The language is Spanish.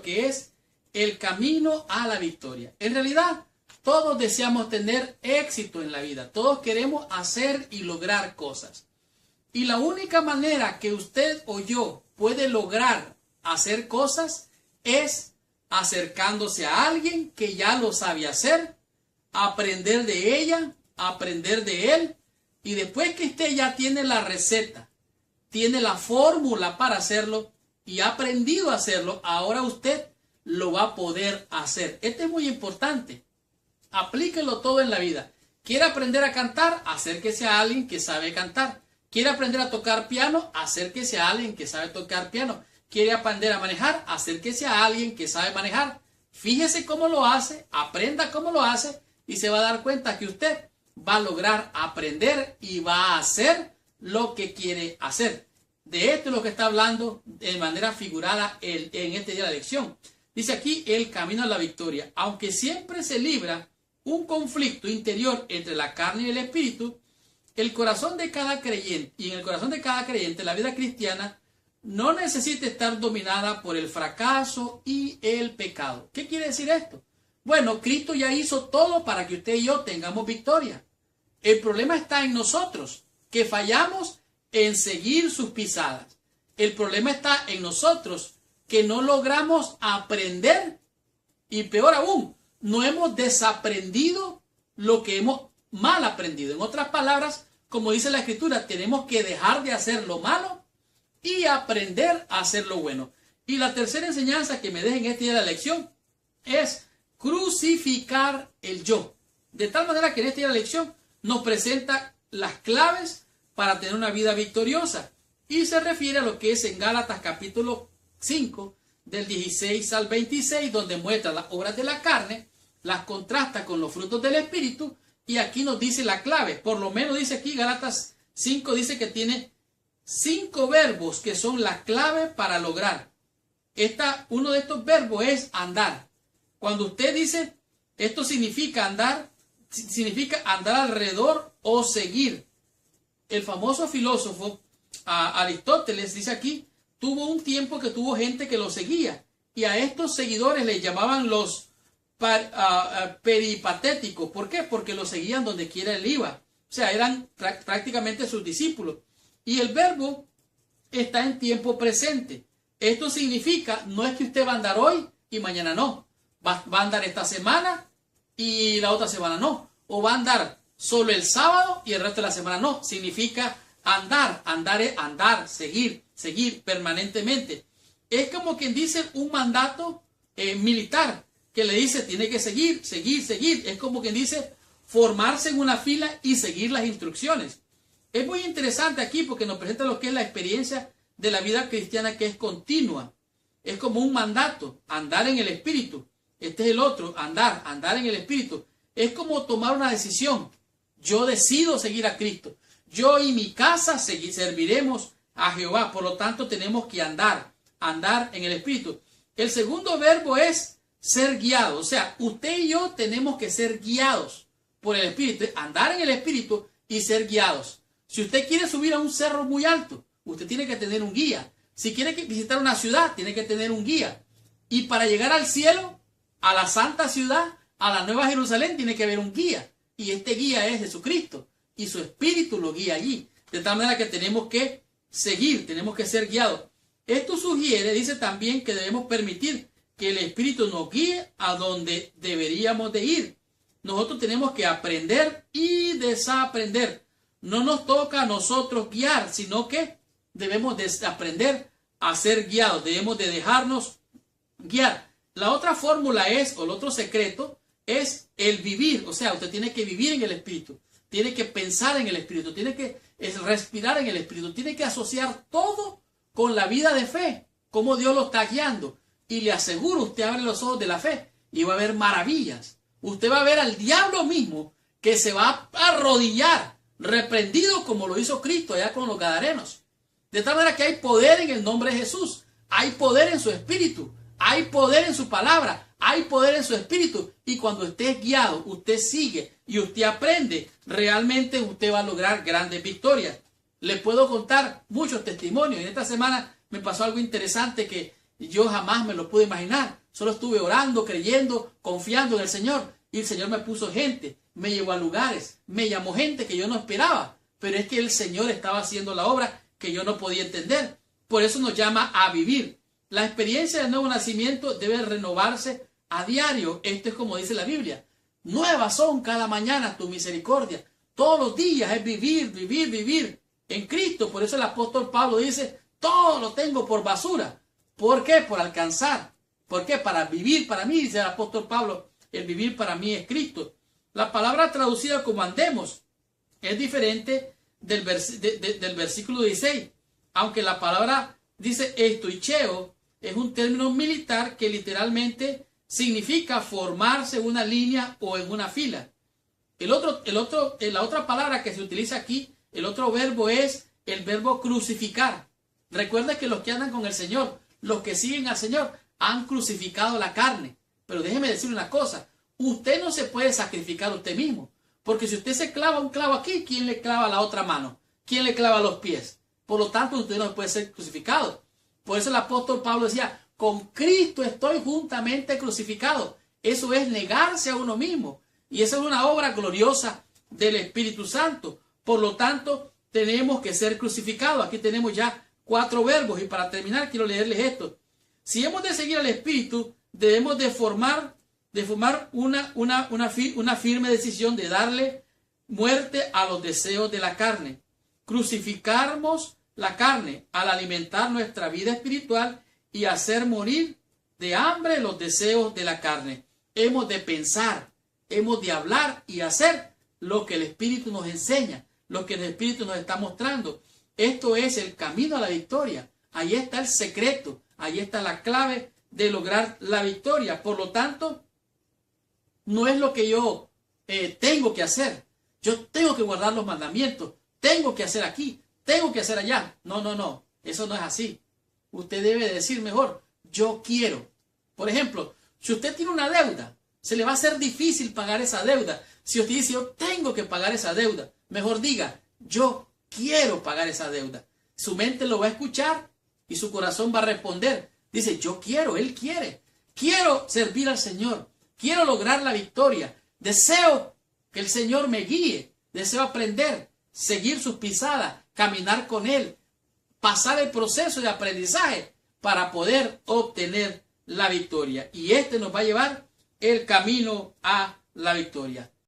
lo que es el camino a la victoria. En realidad, todos deseamos tener éxito en la vida. Todos queremos hacer y lograr cosas. Y la única manera que usted o yo puede lograr hacer cosas es acercándose a alguien que ya lo sabe hacer, aprender de ella, aprender de él, y después que usted ya tiene la receta, tiene la fórmula para hacerlo y ha aprendido a hacerlo, ahora usted lo va a poder hacer. Esto es muy importante. Aplíquelo todo en la vida. ¿Quiere aprender a cantar? Acérquese a alguien que sabe cantar. ¿Quiere aprender a tocar piano? Acérquese a alguien que sabe tocar piano. ¿Quiere aprender a manejar? Acérquese a alguien que sabe manejar. Fíjese cómo lo hace, aprenda cómo lo hace y se va a dar cuenta que usted va a lograr aprender y va a hacer lo que quiere hacer. De esto es lo que está hablando de manera figurada en este día de la lección. Dice aquí el camino a la victoria. Aunque siempre se libra un conflicto interior entre la carne y el espíritu, el corazón de cada creyente, y en el corazón de cada creyente, la vida cristiana no necesita estar dominada por el fracaso y el pecado. ¿Qué quiere decir esto? Bueno, Cristo ya hizo todo para que usted y yo tengamos victoria. El problema está en nosotros, que fallamos en seguir sus pisadas. El problema está en nosotros, que no logramos aprender, y peor aún, no hemos desaprendido lo que hemos mal aprendido. En otras palabras, como dice la Escritura, tenemos que dejar de hacer lo malo y aprender a hacer lo bueno. Y la tercera enseñanza que me deja en este día de la lección es crucificar el yo. De tal manera que en este día de la lección nos presenta las claves para tener una vida victoriosa. Y se refiere a lo que es en Gálatas capítulo 5, del 16 al 26, donde muestra las obras de la carne, las contrasta con los frutos del Espíritu, y aquí nos dice la clave. Por lo menos dice aquí, Gálatas 5 dice que tiene 5 verbos que son la clave para lograr. Uno de estos verbos es andar. Cuando usted dice, esto significa andar alrededor o seguir. El famoso filósofo Aristóteles dice aquí, tuvo un tiempo que tuvo gente que lo seguía, y a estos seguidores les llamaban los peripatéticos. ¿Por qué? Porque lo seguían donde quiera él iba. O sea, eran prácticamente sus discípulos. Y el verbo está en tiempo presente. Esto significa, no es que usted va a andar hoy y mañana no. Va a andar esta semana y la otra semana no. O va a andar solo el sábado y el resto de la semana no. Significa andar. Andar es andar, seguir permanentemente. Es como quien dice un mandato militar, que le dice, tiene que seguir. Es como quien dice, formarse en una fila y seguir las instrucciones. Es muy interesante aquí porque nos presenta lo que es la experiencia de la vida cristiana, que es continua. Es como un mandato, andar en el Espíritu. Este es el otro, andar en el Espíritu. Es como tomar una decisión. Yo decido seguir a Cristo. Yo y mi casa serviremos a Jehová. Por lo tanto, tenemos que andar en el Espíritu. El segundo verbo es ser guiado. O sea, usted y yo tenemos que ser guiados por el Espíritu. Andar en el Espíritu y ser guiados. Si usted quiere subir a un cerro muy alto, usted tiene que tener un guía. Si quiere visitar una ciudad, tiene que tener un guía. Y para llegar al cielo, a la santa ciudad, a la Nueva Jerusalén, tiene que haber un guía. Y este guía es Jesucristo. Y su Espíritu lo guía allí. De tal manera que tenemos que seguir, tenemos que ser guiados. Esto sugiere, dice también, que debemos permitir que el Espíritu nos guíe a donde deberíamos de ir. Nosotros tenemos que aprender y desaprender. No nos toca a nosotros guiar, sino que debemos de aprender a ser guiados. Debemos de dejarnos guiar. La otra fórmula es, o el otro secreto, es el vivir. O sea, usted tiene que vivir en el Espíritu. Tiene que pensar en el Espíritu. Tiene que respirar en el Espíritu. Tiene que asociar todo con la vida de fe. Cómo Dios lo está guiando. Y le aseguro, usted abre los ojos de la fe y va a ver maravillas. Usted va a ver al diablo mismo que se va a arrodillar, reprendido como lo hizo Cristo allá con los gadarenos. De tal manera que hay poder en el nombre de Jesús. Hay poder en su Espíritu. Hay poder en su palabra. Hay poder en su Espíritu. Y cuando usted es guiado, usted sigue y usted aprende, realmente usted va a lograr grandes victorias. Le puedo contar muchos testimonios. En esta semana me pasó algo interesante que yo jamás me lo pude imaginar. Solo estuve orando, creyendo, confiando en el Señor. Y el Señor me puso gente, me llevó a lugares, me llamó gente que yo no esperaba. Pero es que el Señor estaba haciendo la obra que yo no podía entender. Por eso nos llama a vivir. La experiencia del nuevo nacimiento debe renovarse a diario. Esto es como dice la Biblia. Nuevas son cada mañana tu misericordia. Todos los días es vivir, vivir, vivir en Cristo. Por eso el apóstol Pablo dice, todo lo tengo por basura. ¿Por qué? Por alcanzar. ¿Por qué? Para vivir para mí, dice el apóstol Pablo. El vivir para mí es Cristo. La palabra traducida como andemos es diferente del versículo 16. Aunque la palabra dice estoicheo, es un término militar que literalmente significa formarse en una línea o en una fila. La otra palabra que se utiliza aquí, el otro verbo es el verbo crucificar. Recuerda que los que andan con el Señor, los que siguen al Señor, han crucificado la carne. Pero déjeme decirle una cosa, usted no se puede sacrificar a usted mismo. Porque si usted se clava un clavo aquí, ¿quién le clava la otra mano? ¿Quién le clava los pies? Por lo tanto, usted no puede ser crucificado. Por eso el apóstol Pablo decía, con Cristo estoy juntamente crucificado. Eso es negarse a uno mismo. Y esa es una obra gloriosa del Espíritu Santo. Por lo tanto, tenemos que ser crucificados. Aquí tenemos ya 4 verbos. Y para terminar, quiero leerles esto. Si hemos de seguir al Espíritu, debemos de formar una firme decisión de darle muerte a los deseos de la carne. Crucificarnos la carne al alimentar nuestra vida espiritual y hacer morir de hambre los deseos de la carne. Hemos de pensar, hemos de hablar y hacer lo que el Espíritu nos enseña, lo que el Espíritu nos está mostrando. Esto es el camino a la victoria. Ahí está el secreto, ahí está la clave de lograr la victoria. Por lo tanto, no es lo que yo tengo que hacer. Yo tengo que guardar los mandamientos, tengo que hacer aquí, tengo que hacer allá. No, eso no es así. Usted debe decir mejor, yo quiero. Por ejemplo, si usted tiene una deuda, se le va a hacer difícil pagar esa deuda. Si usted dice, yo tengo que pagar esa deuda, mejor diga, yo quiero pagar esa deuda. Su mente lo va a escuchar y su corazón va a responder. Dice, yo quiero, él quiere. Quiero servir al Señor. Quiero lograr la victoria. Deseo que el Señor me guíe. Deseo aprender, seguir sus pisadas, caminar con Él, pasar el proceso de aprendizaje para poder obtener la victoria. Y este nos va a llevar el camino a la victoria.